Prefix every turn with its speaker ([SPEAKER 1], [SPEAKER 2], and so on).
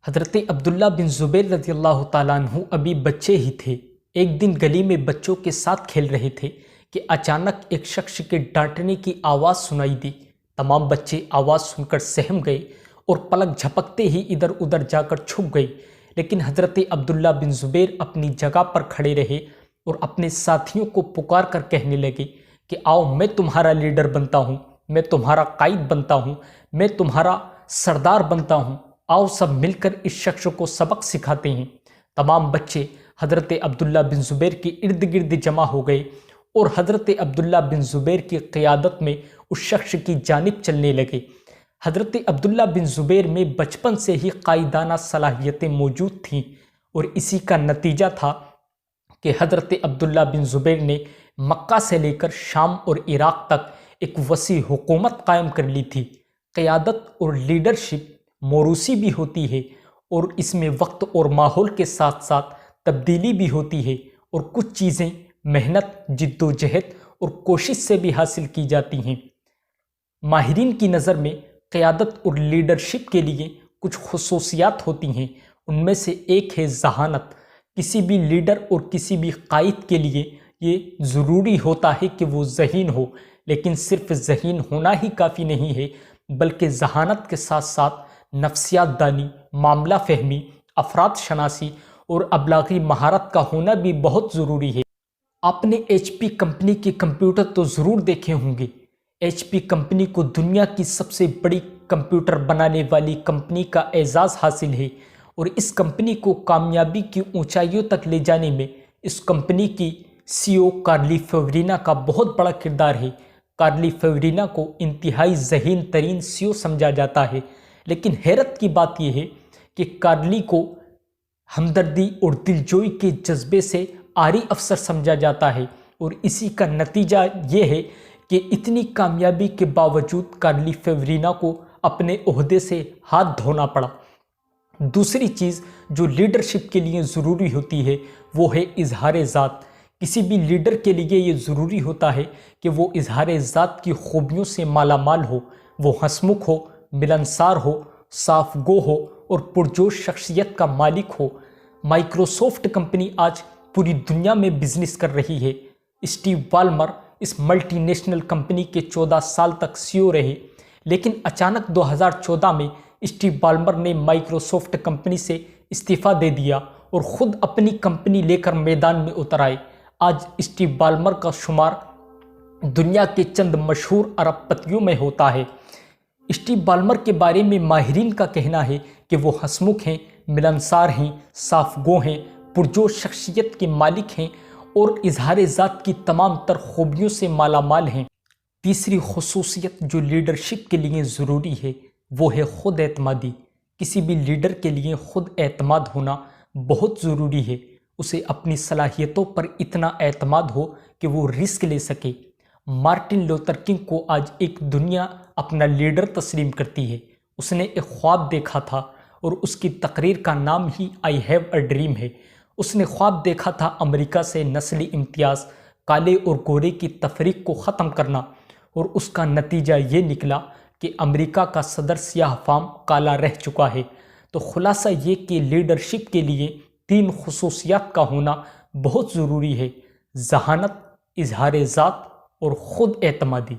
[SPEAKER 1] حضرت عبداللہ بن زبیر رضی اللہ تعالیٰ عنہ ابھی بچے ہی تھے۔ ایک دن گلی میں بچوں کے ساتھ کھیل رہے تھے کہ اچانک ایک شخص کے ڈانٹنے کی آواز سنائی دی۔ تمام بچے آواز سن کر سہم گئے اور پلک جھپکتے ہی ادھر ادھر جا کر چھپ گئے، لیکن حضرت عبداللہ بن زبیر اپنی جگہ پر کھڑے رہے اور اپنے ساتھیوں کو پکار کر کہنے لگے کہ آؤ، میں تمہارا لیڈر بنتا ہوں، میں تمہارا قائد بنتا ہوں، میں تمہارا سردار بنتا ہوں، آؤ سب مل کر اس شخص کو سبق سکھاتے ہیں۔ تمام بچے حضرت عبداللہ بن زبیر کے ارد گرد جمع ہو گئے اور حضرت عبداللہ بن زبیر کی قیادت میں اس شخص کی جانب چلنے لگے۔ حضرت عبداللہ بن زبیر میں بچپن سے ہی قائدانہ صلاحیتیں موجود تھیں، اور اسی کا نتیجہ تھا کہ حضرت عبداللہ بن زبیر نے مکہ سے لے کر شام اور عراق تک ایک وسیع حکومت قائم کر لی تھی۔ قیادت اور لیڈرشپ موروثی بھی ہوتی ہے، اور اس میں وقت اور ماحول کے ساتھ ساتھ تبدیلی بھی ہوتی ہے، اور کچھ چیزیں محنت، جد و جہد اور کوشش سے بھی حاصل کی جاتی ہیں۔ ماہرین کی نظر میں قیادت اور لیڈرشپ کے لیے کچھ خصوصیات ہوتی ہیں۔ ان میں سے ایک ہے ذہانت۔ کسی بھی لیڈر اور کسی بھی قائد کے لیے یہ ضروری ہوتا ہے کہ وہ ذہین ہو، لیکن صرف ذہین ہونا ہی کافی نہیں ہے، بلکہ ذہانت کے ساتھ ساتھ نفسیات دانی، معاملہ فہمی، افراد شناسی اور ابلاغی مہارت کا ہونا بھی بہت ضروری ہے۔ آپ نے ایچ پی کمپنی کے کمپیوٹر تو ضرور دیکھے ہوں گے۔ ایچ پی کمپنی کو دنیا کی سب سے بڑی کمپیوٹر بنانے والی کمپنی کا اعزاز حاصل ہے، اور اس کمپنی کو کامیابی کی اونچائیوں تک لے جانے میں اس کمپنی کی سی او کارلی فیورینا کا بہت بڑا کردار ہے۔ کارلی فیورینا کو انتہائی ذہین ترین سی او سمجھا جاتا ہے، لیکن حیرت کی بات یہ ہے کہ کارلی کو ہمدردی اور دلجوئی کے جذبے سے عاری افسر سمجھا جاتا ہے، اور اسی کا نتیجہ یہ ہے کہ اتنی کامیابی کے باوجود کارلی فیورینا کو اپنے عہدے سے ہاتھ دھونا پڑا۔ دوسری چیز جو لیڈرشپ کے لیے ضروری ہوتی ہے وہ ہے اظہار ذات۔ کسی بھی لیڈر کے لیے یہ ضروری ہوتا ہے کہ وہ اظہار ذات کی خوبیوں سے مالا مال ہو، وہ ہنسمکھ ہو، ملنسار ہو، صاف گو ہو اور پرجوش شخصیت کا مالک ہو۔ مائکروسافٹ کمپنی آج پوری دنیا میں بزنس کر رہی ہے۔ اسٹیو بالمر اس ملٹی نیشنل کمپنی کے 14 سال تک سی او رہے، لیکن اچانک 2014 میں اسٹیو بالمر نے مائکروسافٹ کمپنی سے استعفیٰ دے دیا اور خود اپنی کمپنی لے کر میدان میں اتر آئے۔ آج اسٹیو بالمر کا شمار دنیا کے چند مشہور ارب پتیوں میں ہوتا ہے۔ اسٹیو بالمر کے بارے میں ماہرین کا کہنا ہے کہ وہ ہنسمکھ ہیں، ملنسار ہیں، صاف گو ہیں، پرجوش شخصیت کے مالک ہیں اور اظہار ذات کی تمام تر خوبیوں سے مالا مال ہیں۔ تیسری خصوصیت جو لیڈرشپ کے لیے ضروری ہے وہ ہے خود اعتمادی۔ کسی بھی لیڈر کے لیے خود اعتماد ہونا بہت ضروری ہے۔ اسے اپنی صلاحیتوں پر اتنا اعتماد ہو کہ وہ رسک لے سکے۔ مارٹن لوتھر کنگ کو آج ایک دنیا اپنا لیڈر تسلیم کرتی ہے۔ اس نے ایک خواب دیکھا تھا، اور اس کی تقریر کا نام ہی آئی ہیو اے ڈریم ہے۔ اس نے خواب دیکھا تھا امریکہ سے نسلی امتیاز، کالے اور گورے کی تفریق کو ختم کرنا، اور اس کا نتیجہ یہ نکلا کہ امریکہ کا صدر سیاہ فام کالا رہ چکا ہے۔ تو خلاصہ یہ کہ لیڈرشپ کے لیے 3 خصوصیات کا ہونا بہت ضروری ہے: ذہانت، اظہار ذات اور خود اعتمادی۔